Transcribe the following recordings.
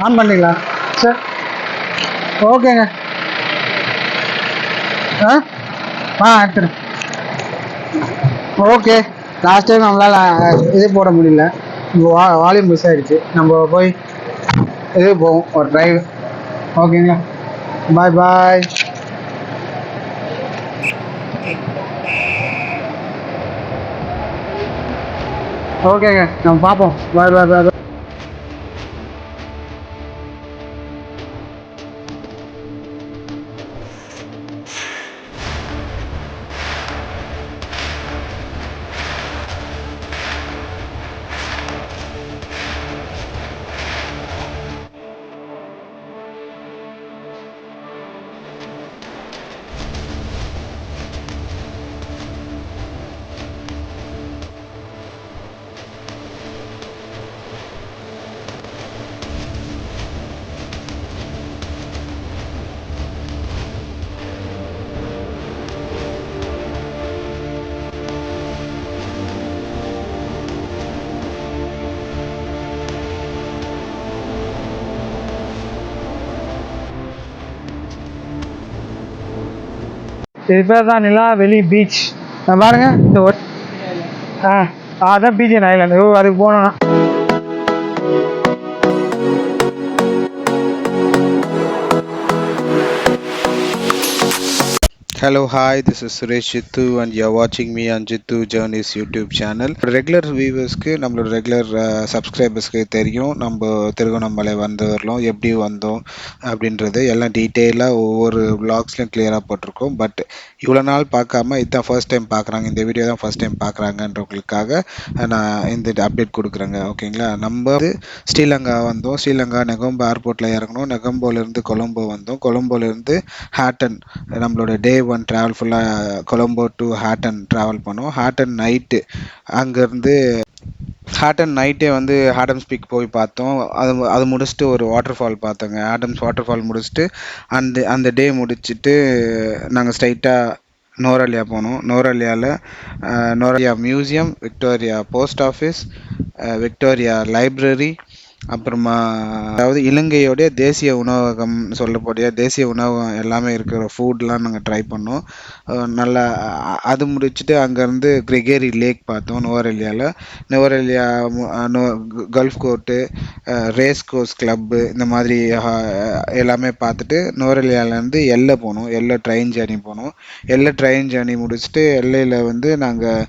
On பண்ணிங்களா sir? ஓகேங்க. எடுத்துறேன். ஓகே. லாஸ்ட் டைம் நம்மளால் இது போட முடியல, இப்போ வால்யூம் மிஸ் ஆகிடுச்சு. நம்ம போய் இது போவோம் ஒரு ட்ரைவ். ஓகேங்க, பாய் பாய். ஓகேங்க, நம்ம பார்ப்போம். பாய் பாய் பாய். இது பேர் தான் நிலாவெளி பீச். பாருங்க, இந்த அதான் பிஜிஎன் ஐலாண்டு. அதுக்கு போனோன்னா Hello, hi, this is Suresh Jittu and you're watching me on Jittu Journeys YouTube channel. Regular viewers-க்கு நம்மளோட ரெகுலர் சப்ஸ்கிரைபர்ஸ்க்கு தெரியும் நம்ம திருகோணமலை வந்து வரலாம், எப்படி வந்தோம் அப்படின்றது எல்லாம் டீட்டெயிலாக ஒவ்வொரு விளாக்ஸ்லையும் கிளியராக போட்டிருக்கோம். பட் இவ்வளோ நாள் பார்க்காம இதுதான் ஃபர்ஸ்ட் டைம் பார்க்குறாங்க, இந்த வீடியோ தான் ஃபர்ஸ்ட் டைம் பார்க்குறாங்கன்றவங்களுக்காக நான் இந்த அப்டேட் கொடுக்குறேங்க. ஓகேங்களா? நம்ம ஸ்ரீலங்கா வந்தோம், ஸ்ரீலங்கா நெகம்போ ஏர்போர்ட்டில் இறங்கணும், நெகம்போலேருந்து கொலம்போ வந்தோம், கொலம்போலேருந்து ஹேட்டன் நம்மளோட டே ஒன் ட்ராவல் ஃபுல்லாக கொலம்போ டு ஹேட்டன் ட்ராவல் பண்ணோம். ஹேட்டன் நைட்டே வந்து ஆடம்ஸ் பீக் போய் பார்த்தோம். அது முடிச்சுட்டு ஒரு வாட்டர் ஃபால் பார்த்தோங்க. ஆடம்ஸ் வாட்டர் ஃபால் முடிச்சுட்டு அந்த டே முடிச்சுட்டு நாங்கள் ஸ்ட்ரைட்டாக நோரலியா போனோம். Nuwara Eliya museum, Victoria post office, Victoria library, அப்புறமா அதாவது இலங்கையோடைய தேசிய உணவகம் சொல்லக்கூடிய தேசிய உணவகம் எல்லாமே இருக்கிற ஃபுட்லாம் நாங்கள் ட்ரை பண்ணோம். நல்லா அது முடிச்சுட்டு அங்கேருந்து கிரெகேரி லேக் பார்த்தோம். Nuwara Eliya gulf court, race course club, இந்த மாதிரி எல்லாமே பார்த்துட்டு நுவரெலியாவிலேருந்து எல்லை போனோம். எல்லை ட்ரெயின் ஜேர்னி முடிச்சுட்டு எல்லையில் வந்து நாங்கள்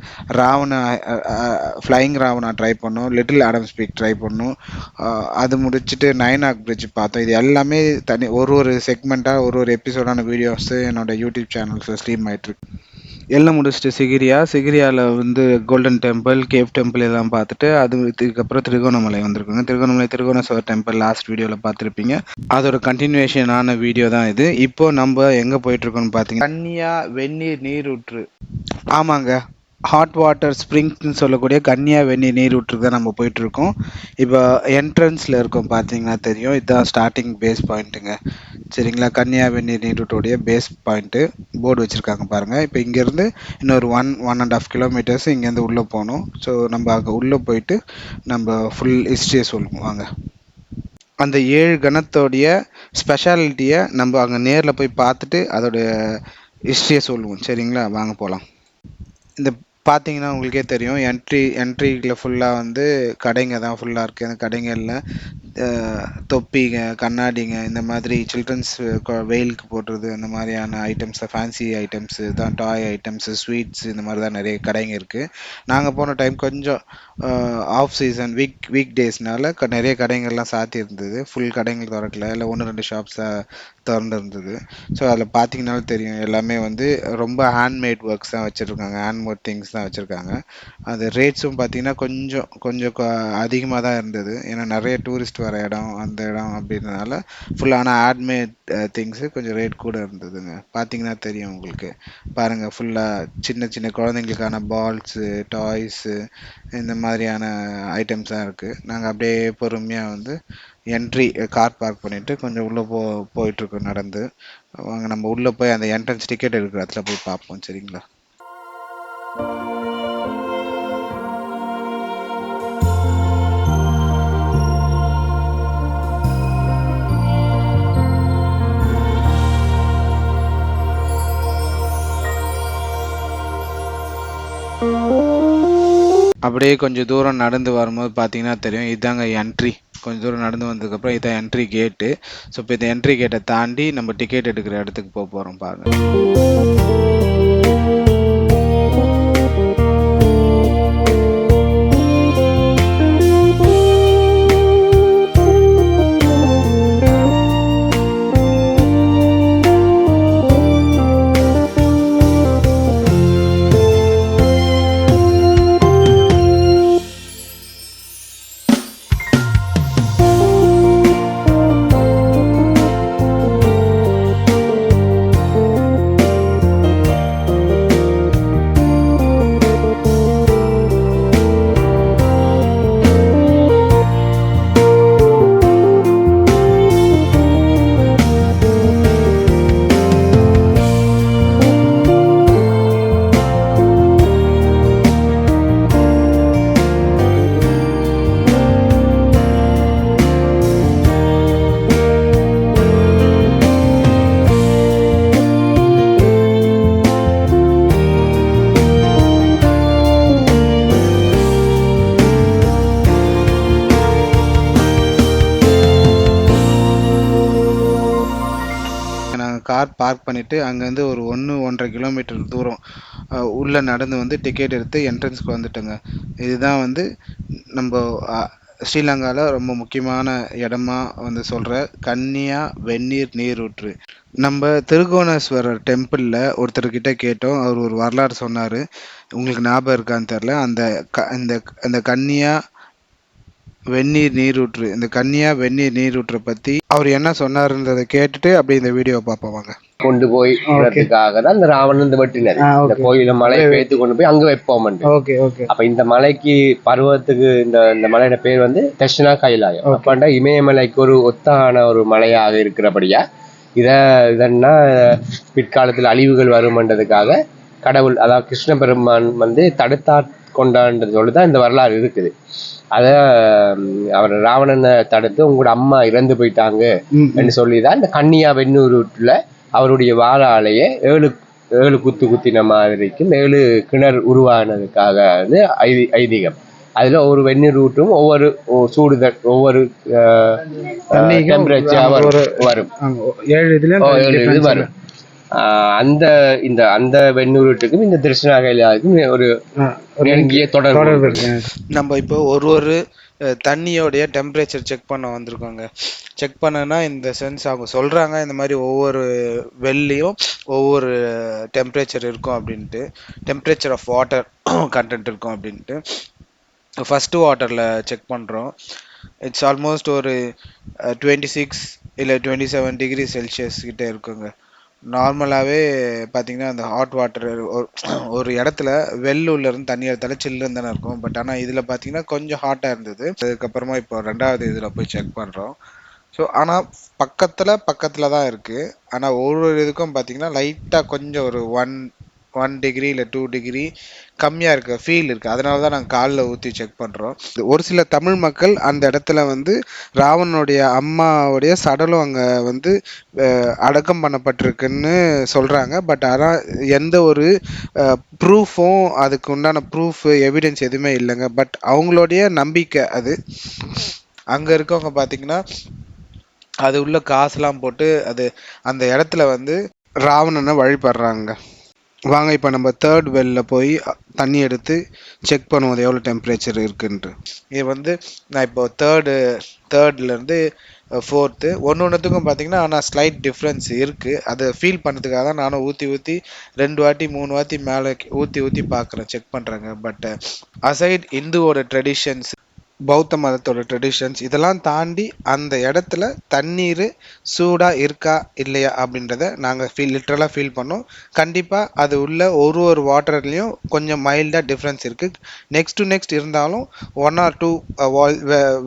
ஃப்ளைங் ராவணா ட்ரை பண்ணோம், லிட்டில் ஆடம்ஸ் பீக் ட்ரை பண்ணோம். அது முடிச்சுட்டு நைனாக் பிரிட்ஜ் பார்த்தோம். இது எல்லாமே தனி ஒரு செக்மெண்ட்டாக ஒரு எபிசோடான வீடியோஸு என்னோட யூடியூப் சேனல்ஸில் ஸ்ட்ரீம் ஆகிட்டுருக்கு. எல்லாம் முடிச்சுட்டு சிகிரியாவில் வந்து கோல்டன் டெம்பிள், கேவ் டெம்பிள் எல்லாம் பார்த்துட்டு இதுக்கப்புறம் திருகோணமலை வந்திருக்குங்க. திருகோணேஸ்வரர் டெம்பிள் லாஸ்ட் வீடியோவில் பார்த்துருப்பீங்க. அதோட கண்டினியூஷனான வீடியோ தான் இது. இப்போ நம்ம எங்கே போயிட்டுருக்கோம்னு பார்த்தீங்கன்னா கன்னியா வெந்நீர் நீரூற்று. ஆமாங்க, ஹாட் வாட்டர் ஸ்ப்ரிங்ஸ்ன்னு சொல்லக்கூடிய கன்னியா வெந்நீர் நீரூற்றுக்கு தான் நம்ம போயிட்டுருக்கோம். இப்போ என்ட்ரன்ஸில் இருக்கோம், பார்த்தீங்கன்னா தெரியும். இதுதான் ஸ்டார்டிங் பேஸ் பாயிண்ட்டுங்க. சரிங்களா? கன்னியா வெந்நீர் நீரூற்றுடைய பேஸ் பாயிண்ட்டு போர்டு வச்சுருக்காங்க பாருங்கள். இப்போ இங்கேருந்து இன்னொரு 1.5 கிலோமீட்டர்ஸ் இங்கேருந்து உள்ளே போகணும். ஸோ நம்ம அங்கே உள்ளே போயிட்டு நம்ம ஃபுல் ஹிஸ்ட்ரியை சொல்லுவோம் வாங்க. அந்த 7 கணத்தோடைய ஸ்பெஷாலிட்டியை நம்ம அங்கே நேரில் போய் பார்த்துட்டு அதோடைய ஹிஸ்ட்ரியை சொல்லுவோம். சரிங்களா? வாங்க போகலாம். இந்த பார்த்தீங்கன்னா உங்களுக்கே தெரியும், என்ட்ரியில் ஃபுல்லாக வந்து கடைங்க தான் ஃபுல்லாக இருக்குது. அந்த கடைங்களில் தொப்பிங்க, கண்ணாடிங்க, இந்த மாதிரி சில்ட்ரன்ஸ் வெயிலுக்கு போடுறது, அந்த மாதிரியான ஐட்டம்ஸ், ஃபேன்சி ஐட்டம்ஸு தான், டாய் ஐட்டம்ஸு, ஸ்வீட்ஸ், இந்த மாதிரி தான் நிறைய கடைங்க இருக்குது. நாங்கள் போன டைம் கொஞ்சம் ஆஃப் சீசன் வீக் டேஸ்னால நிறைய கடைகள்லாம் சாத்தி இருந்தது. ஃபுல் கடைகள் திறக்கல, இல்லை 1-2 ஷாப்ஸ் திறந்து இருந்தது. ஸோ அதில் பார்த்தீங்கன்னாலும் தெரியும், எல்லாமே வந்து ரொம்ப ஹேண்ட்மேட் ஒர்க்ஸ் தான் வச்சுருக்காங்க, ஹேண்ட்மேட் திங்ஸ் தான் வச்சுருக்காங்க. அது ரேட்ஸும் பார்த்தீங்கன்னா கொஞ்சம் அதிகமாக தான் இருந்தது. ஏன்னா நிறைய டூரிஸ்ட் வர அந்த இடம் அப்படின்றதுனால ஃபுல்லான ஹேண்ட்மேட் திங்ஸு கொஞ்சம் ரேட் கூட இருந்ததுங்க. பார்த்தீங்கன்னா தெரியும் உங்களுக்கு. பாருங்கள், ஃபுல்லாக சின்ன குழந்தைங்களுக்கான பால்ஸு, டாய்ஸு, இந்த மாதிரியான ஐட்டம்ஸ் தான் இருக்குது. நாங்கள் அப்படியே பொறுமையாக வந்து கார் பார்க் பண்ணிவிட்டு கொஞ்சம் உள்ளே போயிட்டுருக்கோம் நடந்து. வாங்க நம்ம உள்ளே போய் அந்த என்ட்ரன்ஸ் டிக்கெட் எடுக்கிற இடத்துல போய் பார்ப்போம். சரிங்களா? அப்படியே கொஞ்சம் தூரம் நடந்து வரும்போது பார்த்தீங்கன்னா தெரியும், இதாங்க என்ட்ரி. கொஞ்சம் தூரம் நடந்து வந்ததுக்கப்புறம் இதான் என்ட்ரி கேட்டு. ஸோ இப்போ இந்த என்ட்ரி கேட்டை தாண்டி நம்ம டிக்கெட் எடுக்கிற இடத்துக்கு போகிறோம் பாருங்க. நாங்கள் கார் பார்க் பண்ணிவிட்டு அங்கேருந்து ஒரு 1-1.5 கிலோமீட்டர் தூரம் உள்ளே நடந்து வந்து டிக்கெட் எடுத்து என்ட்ரன்ஸ்க்கு வந்துட்டோங்க. இதுதான் வந்து நம்ம ஸ்ரீலங்காவில் ரொம்ப முக்கியமான இடமா வந்து சொல்கிற கன்னியா வெந்நீர் நீரூற்று. நம்ம திருகோணேஸ்வரர் டெம்பிளில் ஒருத்தர்கிட்ட கேட்டோம். அவர் ஒரு வரலாறு சொன்னார். உங்களுக்கு ஞாபகம் இருக்கான்னு தெரில. அந்த கன்னியா வெந்நீர் நீரூற்று, இந்த கன்னியா வெந்நீர் நீரூற்றை பற்றி அவர் என்ன சொன்னாருன்றதை கேட்டுட்டு அப்படியே இந்த வீடியோவை பார்ப்போம் வாங்க. கொண்டு போய் தான் இந்த ராவணன் வெட்டினது. இந்த கோயில மலையை பேத்து கொண்டு போய் அங்க வைப்போம். அப்ப இந்த மலைக்கு பருவத்துக்கு இந்த மலையோட பேர் வந்து தட்சிணா கைலாயம். அப்பண்டா இமயமலைக்கு ஒரு ஒத்தான ஒரு மலையாக இருக்கிறபடியா இதன்னா பிற்காலத்தில் அழிவுகள் வரும்ன்றதுக்காக கடவுள், அதாவது கிருஷ்ண பெருமான் வந்து தடுத்தா கொண்டான்றது சொல்லிதான் இந்த வரலாறு இருக்குது. அத அவர் ராவணனை தடுத்து உங்களோட அம்மா இறந்து போயிட்டாங்க என்று சொல்லிதான் இந்த கன்னியா வெந்நீரூற்றுல அவருடைய வாழாலேயே 7 குத்தின மாதிரிக்கும் 7 கிணறு உருவானதுக்காக வந்து ஐதீகம். அதுல ஒவ்வொரு வெந்நீர் ஊற்றும் ஒவ்வொரு சூடுதல் ஒவ்வொரு டெம்பரேச்சர் வரும். 7 இது வரும். அந்த வெந்நீரூற்றுக்கும் இந்த திருஷ்ணாகைலாவுக்கும் ஒரு நெருங்கிய தொடர்பு. நம்ம இப்போ ஒரு தண்ணியோடைய டெம்பரேச்சர் செக் பண்ண வந்திருக்கோங்க. செக் பண்ணனா இந்த சென்ஸ் அவங்க சொல்கிறாங்க, இந்த மாதிரி ஒவ்வொரு வெள்ளியும் ஒவ்வொரு டெம்பரேச்சர் இருக்கும் அப்படின்ட்டு, டெம்பரேச்சர் ஆஃப் வாட்டர் கண்டென்ட் இருக்கும் அப்படின்ட்டு. ஃபஸ்ட்டு வாட்டரில் செக் பண்ணுறோம். இட்ஸ் ஆல்மோஸ்ட் ஒரு 26 இல்லை 27 டிகிரி செல்சியஸ் கிட்டே இருக்குங்க. நார்மலாகவே பார்த்தீங்கன்னா அந்த ஹாட் வாட்டர் ஒரு இடத்துல வெள்ளூர்லேருந்து தண்ணி எடுத்தாலே சில்லுன்னு தானே இருக்கும். பட் ஆனால் இதில் பார்த்தீங்கன்னா கொஞ்சம் ஹாட்டாக இருந்தது. அதுக்கப்புறமா இப்போ 2வது இதில் போய் செக் பண்ணுறோம். ஸோ ஆனால் பக்கத்தில் தான் இருக்குது. ஆனால் ஒரு இதுக்கும் பார்த்தீங்கன்னா லைட்டாக கொஞ்சம் ஒரு 1 டிகிரி இல்லை 2 டிகிரி கம்மியாக இருக்க ஃபீல் இருக்குது. அதனால தான் நாங்கள் காலில் ஊற்றி செக் பண்ணுறோம். ஒரு சில தமிழ் மக்கள் அந்த இடத்துல வந்து ராவணனுடைய அம்மாவுடைய சடலம் அங்கே வந்து அடக்கம் பண்ணப்பட்டிருக்குன்னு சொல்கிறாங்க. பட் ஆனால் எந்த ஒரு ப்ரூஃபும், அதுக்கு உண்டான ப்ரூஃப் எவிடன்ஸ் எதுவுமே இல்லைங்க. பட் அவங்களுடைய நம்பிக்கை அது. அங்கே இருக்கவங்க பார்த்தீங்கன்னா அது உள்ள காசுலாம் போட்டு அந்த இடத்துல வந்து ராவணனை வழிபடுறாங்க. வாங்க இப்போ நம்ம 3rd வெல்ல போய் தண்ணி எடுத்து செக் பண்ணுவோம் அது எவ்வளோ டெம்பரேச்சர் இருக்குன்ட்டு. இது வந்து நான் இப்போ தேர்ட்லேருந்து 4th ஒன்றுத்துக்கும் பார்த்தீங்கன்னா ஆனால் ஸ்லைட் டிஃப்ரென்ஸ் இருக்குது. அதை ஃபீல் பண்ணுறதுக்காக தான் நானும் ஊற்றி 2 வாட்டி 3 வாட்டி மேலே ஊற்றி பார்க்குறேன், செக் பண்ணுறேங்க. பட் அசைட் இந்துவோட ட்ரெடிஷன்ஸ், பௌத்த மதத்தோட ட்ரெடிஷன்ஸ் இதெல்லாம் தாண்டி அந்த இடத்துல தண்ணீர் சூடாக இருக்கா இல்லையா அப்படின்றத நாங்கள் லிட்ரலாக ஃபீல் பண்ணோம். கண்டிப்பாக அது உள்ள ஒரு வாட்டர்லேயும் கொஞ்சம் மைல்டாக டிஃப்ரென்ஸ் இருக்குது. நெக்ஸ்ட் இருந்தாலும் 1 or 2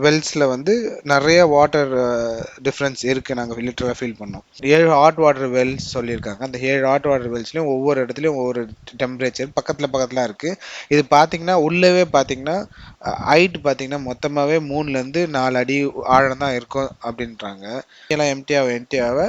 வெல்ஸில் வந்து நிறைய வாட்டர் டிஃப்ரென்ஸ் இருக்குது. நாங்கள் லிட்ரலாக ஃபீல் பண்ணோம். 7 ஹாட் வாட்டர் வெல்ஸ் சொல்லியிருக்காங்க. அந்த 7 ஹாட் வாட்டர் வெல்ஸ்லேயும் ஒவ்வொரு இடத்துலையும் ஒவ்வொரு டெம்பரேச்சர் பக்கத்தில் இருக்குது. இது பார்த்தீங்கன்னா உள்ளவே பார்த்தீங்கன்னா ஹைட் பார்த்தீங்கன்னா மொத்தமாகவே 3லேருந்து 4 அடி ஆழம் தான் இருக்கும் அப்படின்றாங்க. எல்லாம் எம்டிஆவை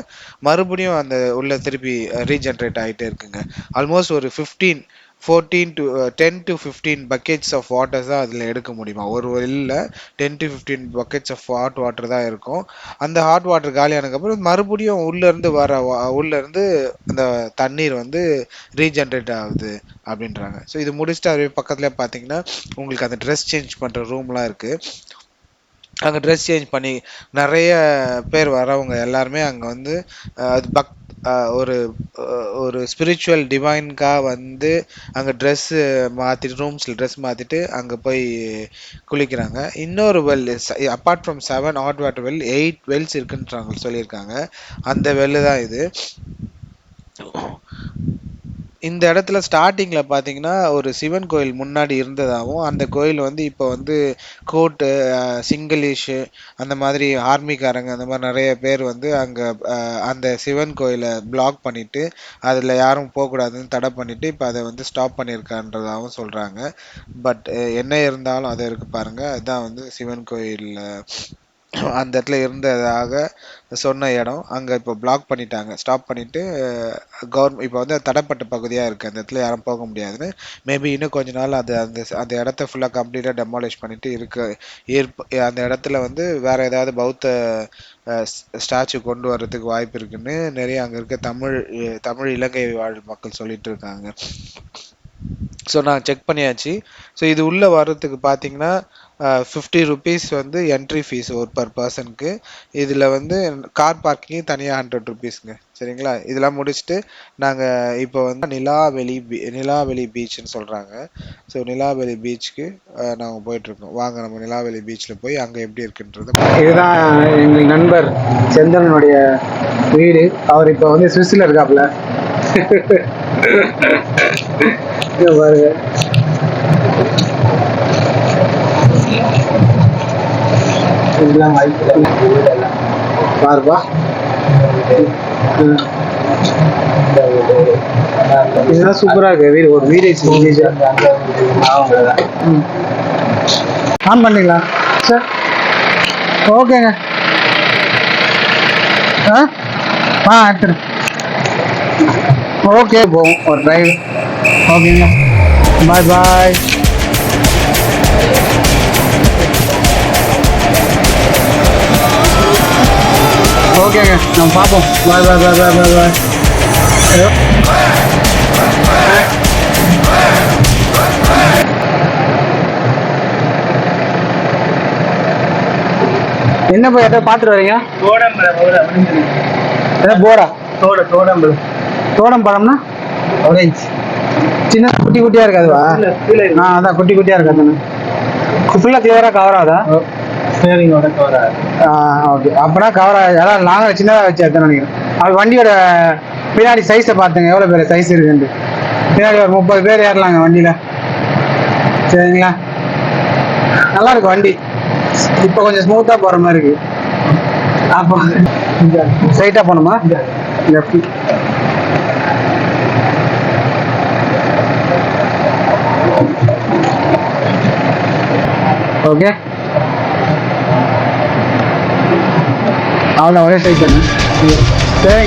மறுபடியும் அந்த உள்ள திருப்பி ரீஜென்ரேட் ஆகிட்டே இருக்குங்க. ஆல்மோஸ்ட் ஒரு 15 10 to 15 பக்கெட்ஸ் ஆஃப் வாட்டர்ஸ் தான் அதில் எடுக்க முடியுமா. ஒரு வெல்லில் 10 to 15 buckets of hot water தான் இருக்கும். அந்த ஹாட் வாட்டர் காலியானதுக்கப்புறம் மறுபடியும் உள்ளேருந்து அந்த தண்ணீர் வந்து ரீஜென்ரேட் ஆகுது அப்படின்றாங்க. ஸோ இது முடிச்சுட்டு அது பக்கத்தில் பார்த்தீங்கன்னா உங்களுக்கு அந்த ட்ரெஸ் சேஞ்ச் பண்ணுற ரூம்லாம் இருக்குது. அங்கே ட்ரெஸ் சேஞ்ச் பண்ணி நிறைய பேர் வரவங்க எல்லாருமே அங்கே வந்து அது ஒரு ஒரு ஸ்பிரிச்சுவல் டிவைன்காக வந்து அங்கே ட்ரெஸ்ஸு மாற்றிட்டு ரூம்ஸில் ட்ரெஸ் மாற்றிட்டு அங்கே போய் குளிக்கிறாங்க. இன்னொரு well apart from 7 hot water well 8 Wells இருக்குன்றாங்க சொல்லியிருக்காங்க. அந்த வெல்லு தான் இது. இந்த இடத்துல ஸ்டார்டிங்கில் பார்த்தீங்கன்னா ஒரு சிவன் கோயில் முன்னாடி இருந்ததாகவும் அந்த கோயில் வந்து இப்போ வந்து கோர்ட்டு சிங்கிலீஷு அந்த மாதிரி ஆர்மிக்காரங்க அந்த மாதிரி நிறைய பேர் வந்து அங்கே அந்த சிவன் கோயிலை பிளாக் பண்ணிவிட்டு அதில் யாரும் போகக்கூடாதுன்னு தடை பண்ணிவிட்டு இப்போ அதை வந்து ஸ்டாப் பண்ணியிருக்கான்றதாகவும் சொல்கிறாங்க. பட் என்ன இருந்தாலும் அதை இருக்குது பாருங்கள், அதுதான் வந்து சிவன் கோயிலில் அந்த இடத்துல இருந்ததாக சொன்ன இடம். அங்கே இப்போ பிளாக் பண்ணிட்டாங்க, ஸ்டாப் பண்ணிவிட்டு கவர்மெண்ட் இப்போ வந்து தடைப்பட்ட பகுதியாக இருக்குது, அந்த இடத்துல யாரும் போக முடியாதுன்னு. மேபி இன்னும் கொஞ்ச நாள் அது அந்த அந்த இடத்த ஃபுல்லாக கம்ப்ளீட்டாக டெமாலிஷ் பண்ணிவிட்டு அந்த இடத்துல வந்து வேறு ஏதாவது பௌத்த ஸ்டாச்சு கொண்டு வர்றதுக்கு வாய்ப்பு இருக்குன்னு நிறைய அங்கே இருக்க தமிழ் இலங்கை வாழ் மக்கள் சொல்லிட்டு இருக்காங்க. ஸோ நான் செக் பண்ணியாச்சு. ஸோ இது உள்ளே வர்றதுக்கு பார்த்தீங்கன்னா 50 ருபீஸ் வந்து என்ட்ரி ஃபீஸ் ஒரு பர் பர்சனுக்கு. இதில் வந்து கார் பார்க்கிங் தனியாக 100 ருபீஸுங்க. சரிங்களா. இதெல்லாம் முடிச்சுட்டு நாங்கள் இப்போ வந்து நிலாவெளி பீச்சுன்னு சொல்கிறாங்க. ஸோ நிலாவெளி பீச்சுக்கு நாங்கள் போயிட்டுருக்கோம். வாங்க நம்ம நிலாவெளி பீச்சில் போய் அங்கே எப்படி இருக்குன்றது. இதுதான் எங்கள் நண்பர் செந்தனுடைய வீடு. அவர் இப்போ வந்து சுவிஸில் இருக்காப்புல. பாருங்க, பாருப்பா, இதெல்லாம் சூப்பரா இருக்கு வீடு. ஒரு வீடு ஆன் பண்ணிங்களா சார்? ஓகேங்க. எடுத்துறேன். ஓகே, போவோம் ஒரு டிரைவ். ஓகேங்க, பாய் பாய். ஓகேங்க, நம்ம பார்ப்போம். பாய் பாய் பாய் பாய் பாய் பாய். என்ன போய் எதாவது பார்த்துட்டு வரீங்க? போடா தோடம் பழம்னா ஆரஞ்சு, சின்ன குட்டி குட்டியா இருக்காதுவா? அதான் குட்டி குட்டியா இருக்காது. ஃபுல்லா கிளியரா கவர் ஆகுதா? ஸ்டேரிங்கோட கவர் ஆகுது. ஓகே, அப்பனா கவர் ஆகுது. அதான் நாங்கள் சின்னதாக வச்சு எடுத்தேன் நினைக்கிறேன். அது வண்டியோட பின்னாடி சைஸை பார்த்துங்க, எவ்வளோ பேர் சைஸ் இருக்குன்ட்டு. பின்னாடி ஒரு 30 பேர் ஏறலாங்க வண்டியில். சரிங்களா, நல்லா இருக்கு வண்டி. இப்போ கொஞ்சம் ஸ்மூத்தாக போகிற மாதிரி இருக்கு. அப்போ ஸ்ட்ரைட்டாக போகணுமா? லெஃப்ட். ஓகே, அவ்வளோ ஒரே சைட் பண்ணு. சரி.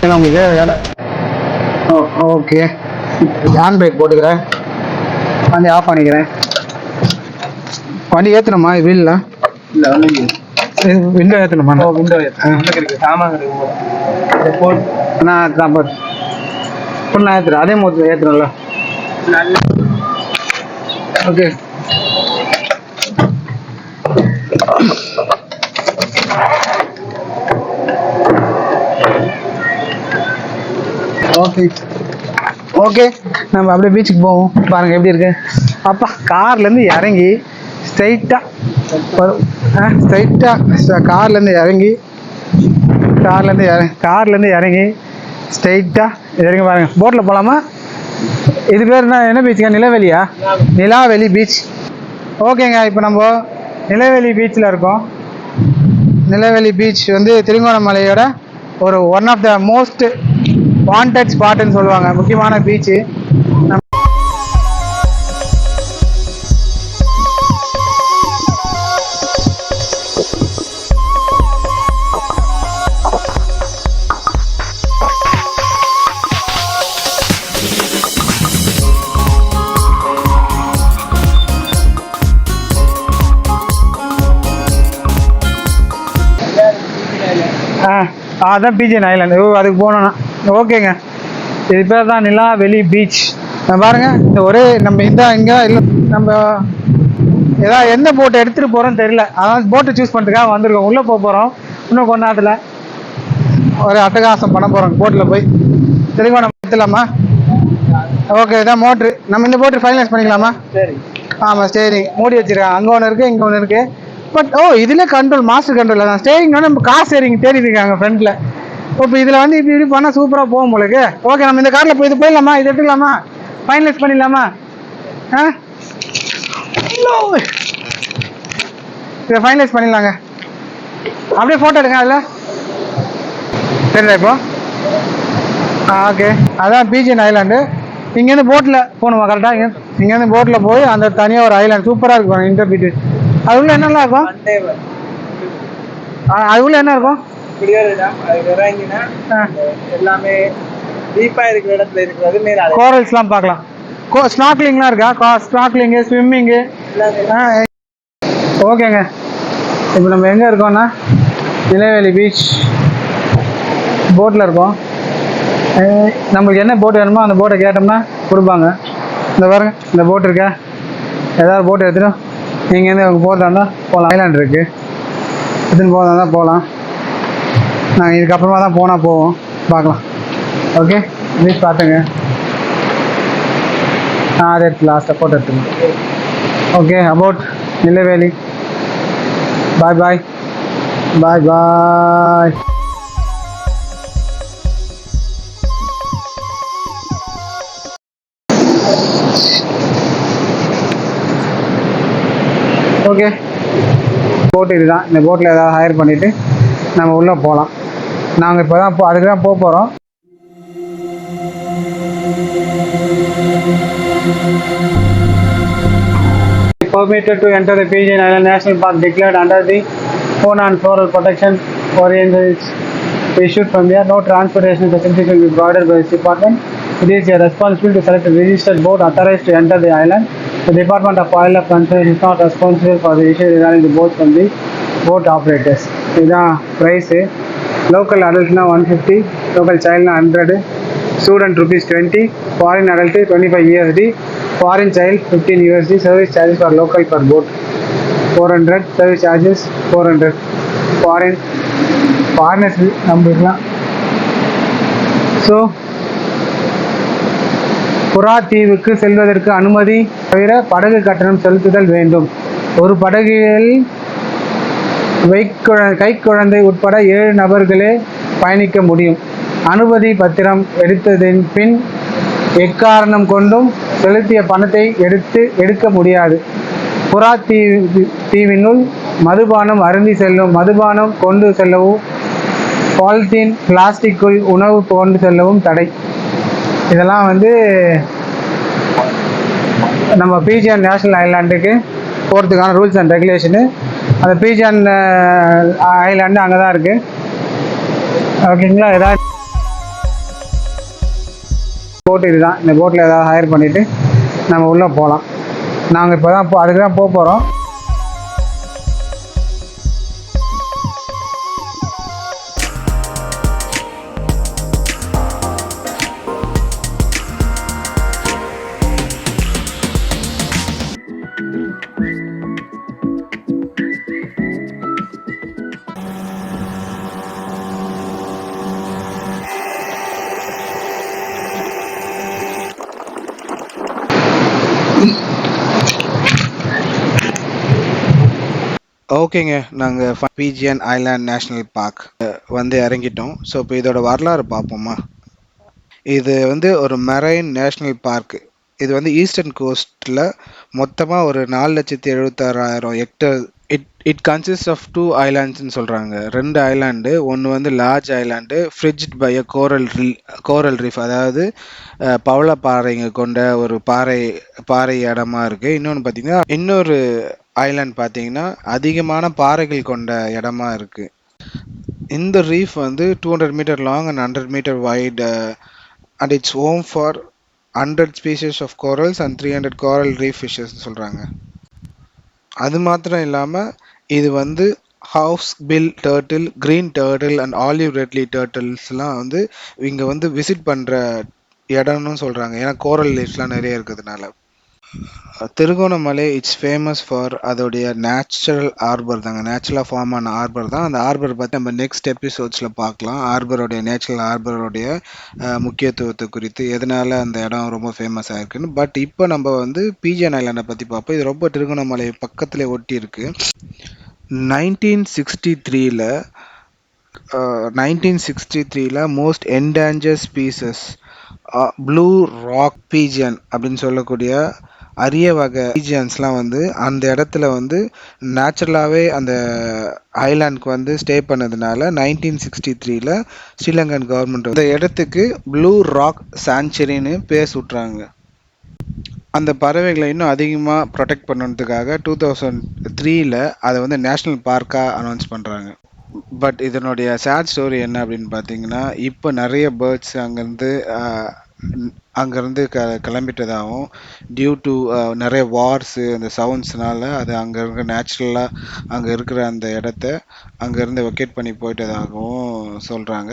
உங்களுக்கு வேலை. ஓகே, ஹேண்ட் பிரேக் போட்டுக்கிறேன், வண்டி ஆஃப் பண்ணிக்கிறேன். வண்டி ஏற்றணுமா வீலில்? இல்லை, விண்டோ ஏற்றணுமா? விண்டோ சாமான் நான் தான் போட்டு நான் ஏற்றுறேன். அதே மூத்து ஏற்றுறேன்ல. ஓகே, ஓகே ஓகே நம்ம அப்படியே பீச்சுக்கு போவோம். பாருங்கள் எப்படி இருக்கு. அப்பா கார்லேருந்து இறங்கி ஸ்ட்ரைட்டாக கார்லேருந்து இறங்கி ஸ்ட்ரைட்டாக இறங்கி பாருங்கள். போட்டில் போகலாமா? இது பேர் என்ன பீச்சுங்க? நிலவேலியா? நிலாவெளி பீச். ஓகேங்க, இப்போ நம்ம நிலவேலி பீச்சில் இருக்கோம். நிலவேலி பீச் வந்து திருகோணமலையோட ஒரு one of the most wanted ஸ்பாட்டுன்னு சொல்லுவாங்க, முக்கியமான பீச்சு. அதான் பிஜிஎன் ஐலாண்டு. அதுக்கு போனோன்னா ஓகேங்க. இது பேர் தான் நிலாவெளி பீச். பாருங்க, இந்த ஒரே நம்ம இங்கே இல்லை, நம்ம ஏதாவது எந்த போட்டை எடுத்துகிட்டு போகிறோன்னு தெரியல. அதாவது போட்டை சூஸ் பண்ணுறதுக்காக வந்திருக்கோம். உள்ளே போகிறோம் இன்னும் கொஞ்ச நேரத்தில். ஒரு அட்டகாசம் பண்ண போகிறோம் போட்டில் போய். தெரியுமா நம்ம எடுத்துலாமா? ஓகே, இதான் மோட்ரு. நம்ம இந்த போட்டு ஃபைனலைஸ் பண்ணிக்கலாமா? சரி. ஆமாம், ஸ்டேரிங் மூடி வச்சுருக்காங்க. அங்கே ஒன்று இருக்குது, இங்கே ஒன்று இருக்குது. பட் இதில் கண்ட்ரோல், மாஸ்டர் கண்ட்ரோல் தான். ஸ்டேரிங் நம்ம கார் ஸ்டேரிங் தேடி இருக்காங்க ஃப்ரண்ட்டில். இப்போ இதில் வந்து இப்படி பண்ணால் சூப்பராக போகும் உங்களுக்கு. ஓகே, நம்ம இந்த காரில் போய் இது போயிடலாமா? இது எடுத்துக்கலாமா? ஃபைனலைஸ் பண்ணிடலாமா? இதை ஃபைனலைஸ் பண்ணிடலாங்க. அப்படியே ஃபோட்டோ எடுங்க அதில். சரிடா இப்போ. ஓகே, அதான் பிஜிஎன் ஐலாண்டு. இங்கேருந்து போட்டில் போகணுமா? கரெக்டாக இங்கேருந்து போட்டில் போய் அந்த தனியாக ஒரு ஐலாண்ட் சூப்பராக இருக்கும். இன்டர்பியூட்டு அது உள்ள என்னெல்லாம் இருக்கும்? அது உள்ள என்ன இருக்கும்? எல்லாமே டீப்பா இருக்கிற இடத்துல இருக்கிறது. கோரல்ஸ்லாம் பார்க்கலாம். ஸ்நார்க்லிங்லாம் இருக்கா? ஸ்நார்க்லிங்கு, ஸ்விம்மிங்கு. ஓகேங்க, இப்போ நம்ம எங்கே இருக்கோம்னா நிலவேலி பீச் போட்டில் இருக்கோம். நம்மளுக்கு என்ன போட் வேணுமோ அந்த போட்டை கேட்டோம்னா கொடுப்பாங்க. இந்த பாருங்க, இந்த போட் இருக்கா? ஏதாவது போட்டு எடுத்துடும் இங்கேருந்து அவங்க போகிறதா இருந்தால் போகலாம். ஐலாண்ட் இருக்குது, எடுத்துன்னு போகிறதா இருந்தால் போகலாம். நாங்கள் இதுக்கப்புறமா தான் போனால் போவோம், பார்க்கலாம். ஓகே, ப்ளீஸ் பார்த்துங்க. அதை எடுத்து லாஸ்ட்டாக போட்டோ எடுத்துங்க. Okay, about Nilaveli. Bye bye bye bye. Okay, boat இதுதான். இந்த போட்டில் ஏதாவது ஹையர் பண்ணிவிட்டு நம்ம உள்ளே போகலாம். நாங்கள் இப்போ தான் அதுக்கு தான் போக போகிறோம். Permitted to enter the PGN Island National Park declared under the Fauna and Floral Protection Ordinance issued from there. No transportation facilities will be provided by this department. It is a responsibility to select a registered boat authorized to enter the island. The Department of Wildlife Conservation is not responsible for the issue regarding the boats from the boat operators. இதுதான் price. Local அடல்ட்னா 150, local சைல்ட்னா 100, student ₹20, foreign adult $25 USD, foreign child $15 USD. Service charges for local per boat 400, service charges 400. Foreigners நம்மளுக்குலாம். So புறா தீவுக்கு செல்வதற்கு அனுமதி தவிர படகு கட்டணம் செலுத்துதல் வேண்டும். ஒரு படகில் கைக்குழந்தை உட்பட 7 நபர்களே பயணிக்க முடியும். அனுமதி பத்திரம் எடுத்ததின் பின் எக்காரணம் கொண்டும் செலுத்திய பணத்தை எடுக்க முடியாது. புறா தீவினுள் மதுபானம் அருந்தி செல்லும், மதுபானம் கொண்டு செல்லவும், பாலித்தீன் பிளாஸ்டிக்குள் உணவு கொண்டு செல்லவும் தடை. இதெல்லாம் வந்து நம்ம பிஜிஎன் நேஷ்னல் ஐலாண்டுக்கு போகிறதுக்கான ரூல்ஸ் அண்ட் ரெகுலேஷனு. அந்த பிஜிஎன் ஐலாண்டு அங்கே தான் இருக்குது. ஓகேங்களா? ஏதாவது போட்டு இதுதான். இந்த போட்டில் ஏதாவது ஹையர் பண்ணிவிட்டு நம்ம உள்ளே போகலாம். நாங்கள் இப்போ தான் அதுக்கு தான் போக போகிறோம். ஓகேங்க, நாங்கள் பிஜிஎன் ஐலாண்ட் நேஷ்னல் பார்க் வந்து இறங்கிட்டோம். ஸோ இப்போ இதோட வரலாறு பார்ப்போமா. இது வந்து ஒரு மெரைன் நேஷ்னல் பார்க். இது வந்து ஈஸ்டர்ன் கோஸ்ட்டில் மொத்தமாக ஒரு 4,76,000 ஹெக்டர். இட் கன்சிஸ்ட் ஆஃப் 2 ஐலாண்ட்ஸ்ன்னு சொல்கிறாங்க. 2 ஐலாண்டு. ஒன்று வந்து large island fringed by a coral reef, அதாவது பவளப்பாறைங்க கொண்ட ஒரு பாறை இடமா இருக்குது. இன்னொன்று பார்த்தீங்கன்னா இன்னொரு ஐலாண்ட் பார்த்தீங்கன்னா அதிகமான பாறைகள் கொண்ட இடமா இருக்குது. இந்த ரீஃப் வந்து 200 meter long and 100 meter wide and it's home for 100 species of corals and 300 coral reef fishes சொல்கிறாங்க. அது மாத்திரம் இல்லாமல் இது வந்து hawksbill turtle, green turtle and olive ridley டர்ட்டில்ஸ்லாம் வந்து இங்கே வந்து விசிட் பண்ணுற இடம்னு சொல்கிறாங்க. ஏன்னா கோரல் லீஃப்ஸ்லாம் நிறைய இருக்கிறதுனால. திருகோணமலை இட்ஸ் ஃபேமஸ் ஃபார் அதோடைய நேச்சுரல் ஆர்பர் தாங்க. நேச்சுரலாக ஃபார்ம் ஆன ஆர்பர் தான். அந்த ஆர்பர் பற்றி நம்ம நெக்ஸ்ட் எபிசோட்ஸில் பார்க்கலாம். நேச்சுரல் ஆர்பரோடைய முக்கியத்துவத்தை குறித்து, எதனால் அந்த இடம் ரொம்ப ஃபேமஸ் ஆகிருக்குன்னு. பட் இப்போ நம்ம வந்து பிஜிஎன் ஐலாண்டை பற்றி பார்ப்போம். இது ரொம்ப திருகோணமலை பக்கத்தில் ஒட்டி இருக்குது. 1963 most endanger species blue rock pigeon அப்படின்னு சொல்லக்கூடிய அரிய வகை பீஜியன்ஸ்லாம் வந்து அந்த இடத்துல வந்து நேச்சுரலாகவே அந்த ஐலாண்டுக்கு வந்து ஸ்டே பண்ணதுனால 1963 ஸ்ரீலங்கன் கவர்மெண்ட் இந்த இடத்துக்கு ப்ளூ ராக் சாங்சுரின்னு பேர் சுட்டுறாங்க. அந்த பறவைகளை இன்னும் அதிகமாக ப்ரொடெக்ட் பண்ணுறதுக்காக 2003 அதை வந்து நேஷ்னல் பார்க்காக அனௌன்ஸ் பண்ணுறாங்க. பட் இதனுடைய சேட் ஸ்டோரி என்ன அப்படின்னு பார்த்தீங்கன்னா, இப்போ நிறைய பேர்ட்ஸ் அங்கேருந்து கிளம்பிட்டதாகவும், டியூ டு நிறைய வார்ஸு அந்த சவுண்ட்ஸ்னால அது அங்கே இருக்க நேச்சுரலாக அங்கே இருக்கிற அந்த இடத்த அங்கேருந்து வெக்கேட் பண்ணி போயிட்டதாகவும் சொல்கிறாங்க.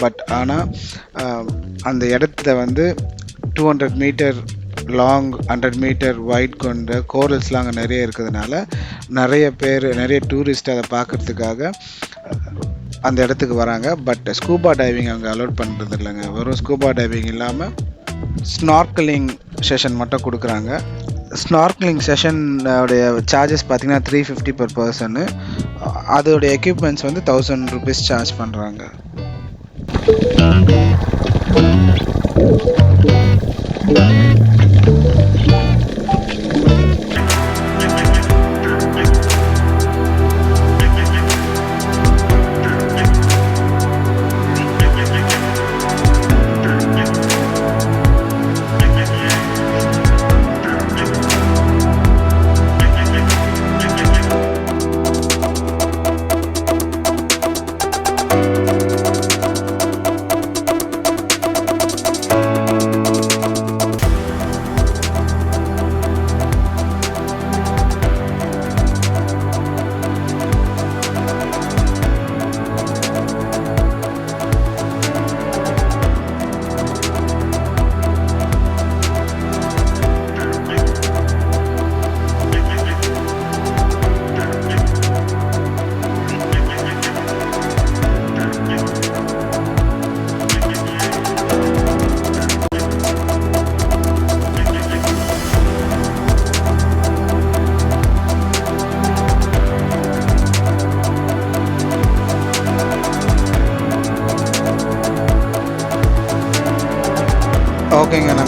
பட் ஆனால் அந்த இடத்துல வந்து 200 மீட்டர் லாங் 100 மீட்டர் வைட் கொண்ட கோரல்ஸ்லாம் அங்கே நிறைய இருக்கிறதுனால நிறைய டூரிஸ்ட் அதை பார்க்குறதுக்காக அந்த இடத்துக்கு வராங்க. பட் ஸ்கூபா டைவிங் அங்கே அலோட் பண்ணுறது இல்லைங்க. வெறும் ஸ்கூபா டைவிங் இல்லாமல் ஸ்நார்க்கலிங் செஷன் மட்டும் கொடுக்குறாங்க. ஸ்நார்க்கலிங் செஷனோடைய சார்ஜஸ் பார்த்தீங்கன்னா 350 per person. அதோடைய எக்யூப்மெண்ட்ஸ் வந்து 1000 rupees சார்ஜ் பண்ணுறாங்க.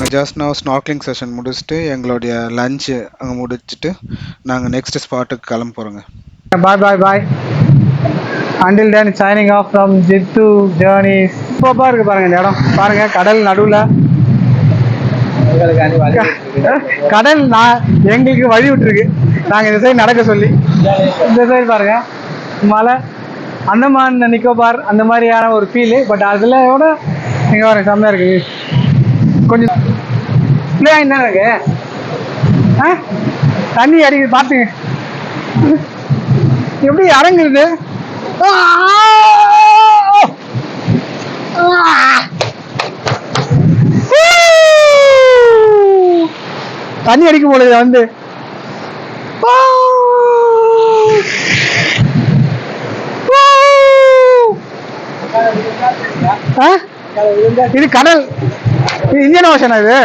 நாங்கள் ஜஸ்ட் நவ் ஸ்நார்க்லிங் செஷன் முடிச்சுட்டு எங்களுடைய லஞ்சு அங்கே முடிச்சுட்டு நாங்கள் நெக்ஸ்ட் ஸ்பாட்டுக்கு கிளம்ப போகிறோங்க. Bye bye bye. Until then signing off from Jithu journey. சூப்பராக இருக்குது பாருங்கள் இந்த இடம். பாருங்கள் கடல் நடுவில். கடல் எங்களுக்கு வழி விட்டுருக்கு. நாங்கள் இந்த சைடு நடக்க சொல்லி இந்த சைடு பாருங்கள் மலை அந்தமான் நிக்கோபார் அந்த மாதிரியான ஒரு ஃபீலு. பட் அதில் விட இங்கே வர செம்மையாக இருக்குது. கொஞ்சம் பிளே ஆகிட்டு இருக்கு. தண்ணி அடிக்குது பார்த்துங்க எப்படி இறங்குறது. தண்ணி அடிக்கும் பொழுது வந்து இது கடல், இது இந்தியன் ஓஷன் இது.